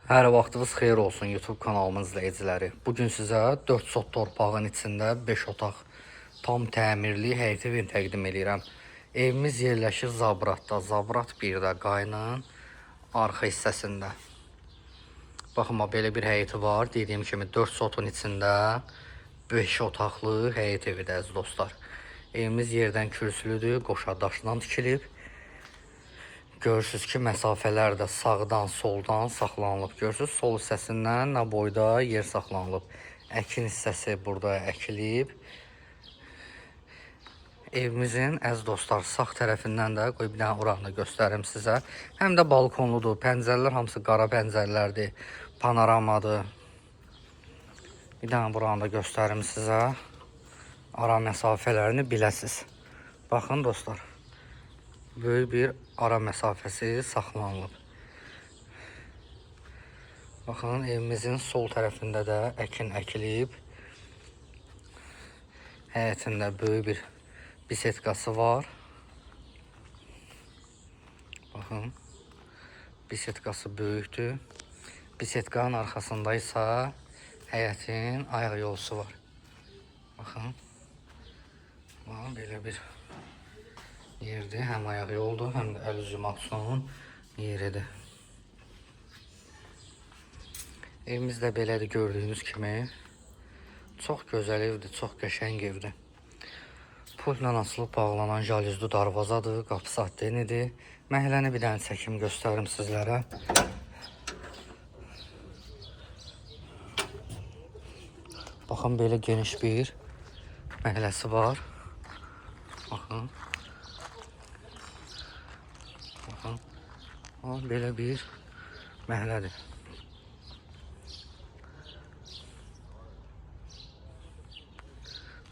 Hər vaxtınız xeyir olsun YouTube kanalımın izləyiciləri. Bugün sizə 4 sot torpağın içində 5 otaq tam təmirli həyət evini təqdim edirəm. Evimiz yerləşir Zabratda, Zabrat 1-də, Qaynın arxa hissəsində. Baxın, belə bir həyəti var. Dediyim kimi 4 sotun içində 5 otaqlı həyət evidir əziz dostlar. Evimiz yerdən kürsülüdür, qoşa daşdan tikilib. Görürsünüz ki, məsafələr də sağdan, soldan saxlanılıb. Görürsünüz, sol hissəsindən nə boyda yer saxlanılıb. Əkin hissəsi burada əkilib. Evimizin əziz dostlar sağ tərəfindən də qoy bir dənə oranı göstərim sizə. Həm də balkonludur. Pəncərələr hamısı qara pəncərələrdir. Panoramadır. Bir dənə buranı da göstərim sizə. Ara məsafələrini biləsiz. Baxın dostlar. Böyük bir ara məsafəsi saxlanılıb. Baxın, evimizin sol tərəfində də əkin əkilib. Həyətində böyük bir bisetkası var. Baxın, bisetkası böyükdür. Bisetkanın arxasında isə həyətin ayaq yolusu var. Baxın, belə bir yerdir. Həm ayaq yoldur, həm də əl üzü maksimum yeridir. Evimiz də belədir gördüyünüz kimi. Çox gözəl evdir, çox qəşəng evdir. Pulla açılıb bağlanan jalüzlü darvazadır, qapısı addenidir. Məhləni bir dənə çəkim göstərim sizlərə. Baxın, belə geniş bir məhləsi var. Baxın. Belə bir məhlədir.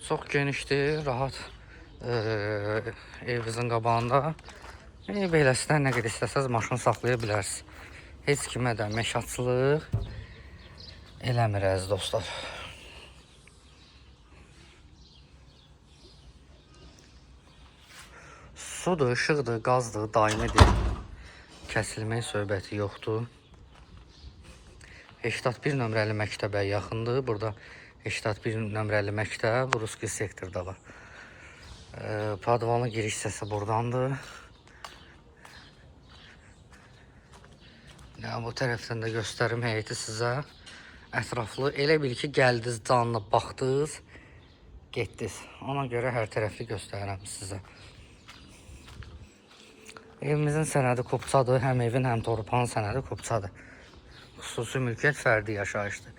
Çox genişdir, rahat evinizin qabağında. Beləsindən nə qədər istəsəz maşın saxlaya bilərsiniz. Heç kimə də məşatçılıq eləmir əziz dostlar. Sudur, işıqdır, qazdır, daimidir. Kəsilmək söhbəti yoxdur. 81 nömrəli məktəbə yaxındır. Burada 81 nömrəli məktəb Ruski sektorda var. Padvalın giriş hissəsi buradandır. Bu tərəfdən də göstərim həyəti sizə. Ətraflı. Elə bil ki, gəldiniz, canlı baxdınız, getdiniz. Ona görə hər tərəfli göstərirəm sizə. Evimizin sənədi Kupçadır. Həm evin, həm torpağın sənədi Kupçadır. Xüsusi mülkiyyət fərdi yaşayışdır.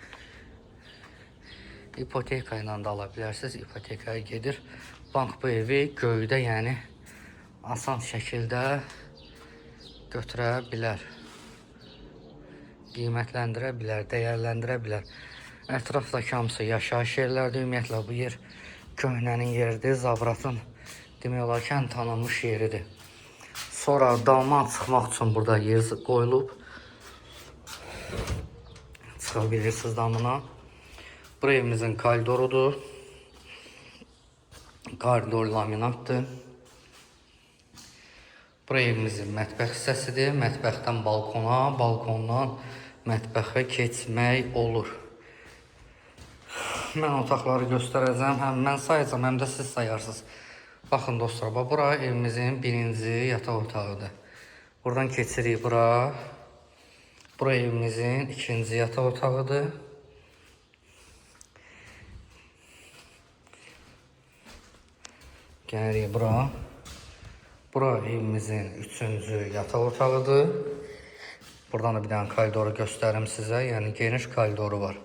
İpoteka ilə də ala bilərsiniz. İpotekaya gedir. Bank bu evi göydə, yəni asan şəkildə götürə bilər. Qiymətləndirə bilər, dəyərləndirə bilər. Ətrafdakı hamısı yaşayış yerlərdir. Ümumiyyətlə bu yer köhnənin yeridir. Zabratın demək olar ki, ən tanınmış yeridir. Sonra dama çıxmaq üçün burada yer qoyulub. Çıxa bilirsiniz damına. Bura evimizin koridorudur. Koridor laminatdır. Bura evimizin mətbəx hissəsidir. Mətbəxdən balkona, balkondan mətbəxə keçmək olur. Mən otaqları göstərəcəm. Həm mən sayacağım, həm də siz sayarsınız. Baxın dostlar, bura evimizin birinci yataq otağıdır. Buradan keçirik bura. Bura evimizin ikinci yataq otağıdır. Gəlirik bura. Bura evimizin üçüncü yataq otağıdır. Buradan da bir dənə koridoru göstərim sizə. Yəni geniş koridoru var.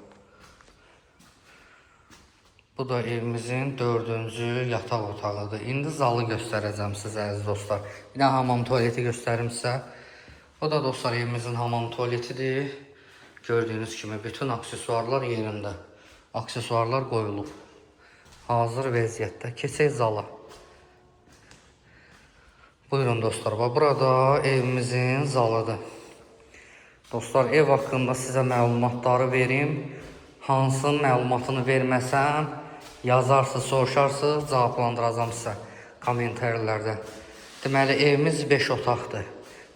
Bu da evimizin dördüncü yataq otağıdır. İndi zalı göstərəcəm sizə əziz dostlar. Bir də hamam tualeti göstərim sizə. Bu da dostlar evimizin hamam tualetidir. Gördüyünüz kimi bütün aksesuarlar yerində. Aksesuarlar qoyulub. Hazır vəziyyətdə. Keçək zala. Buyurun dostlar. Burada evimizin zalıdır. Dostlar, ev haqqında sizə məlumatları verim. Hansı məlumatını verməsəm, yazarsınız, soruşarsınız, cavablandıracağım sizə komentarlərdə. Deməli, evimiz 5 otaqdır.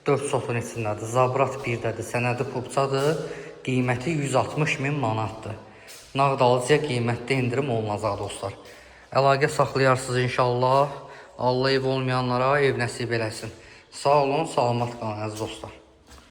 4 sotun içindədir. Zabrat 1-dədir. Sənədi pupçadır. Qiyməti 160.000 manatdır. Nağd alıcıya qiymətdə indirim olunacaq dostlar. Əlaqə saxlayarsınız inşallah. Allah ev olmayanlara ev nəsib eləsin. Sağ olun, salamat qalın əziz dostlar.